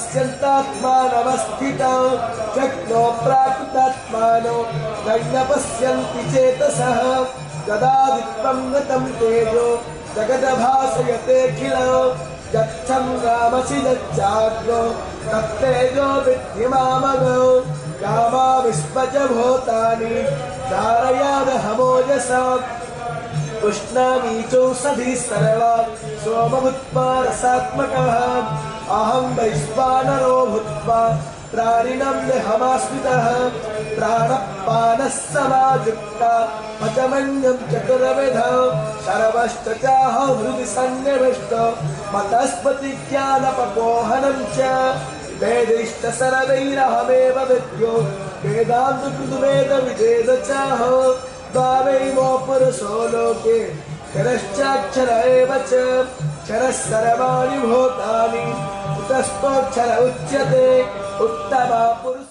पश्यन्तात्मानवस्थितौ शक्नो प्राकृतात्मानो न पश्यन्ति चेतसः गदादित्वं गतं तेजो जगद्भासयतेऽखिलो यच्छं रामसि यच्चाग्नो तत्तेजो विद्धि मामगौ कामा विश्वच भूतानि धारयामहमोजसा उष्णामीचौषधी सर्वा सोमभूत्वा रसात्मकः अहं वैश्वानरो भूत्वा प्राणिनं देहमाश्रितः प्राणपानः समायुक्ता पचमन्यं चतुर्विधौ सर्वश्च चाहं हृदि सन्निविष्टो मतस्पतिज्ञानपपोहनं च वेदैश्च सर्वैरहमेव विद्यो वेदान्तकृतवेदविदेद चाहो द्वावैमो पुरुषो लोके क्षरश्चाक्षर एव च क्षरः सर्वाणि भूतानि कुतस्थोऽक्षर उच्यते उत्तमा पुरुष।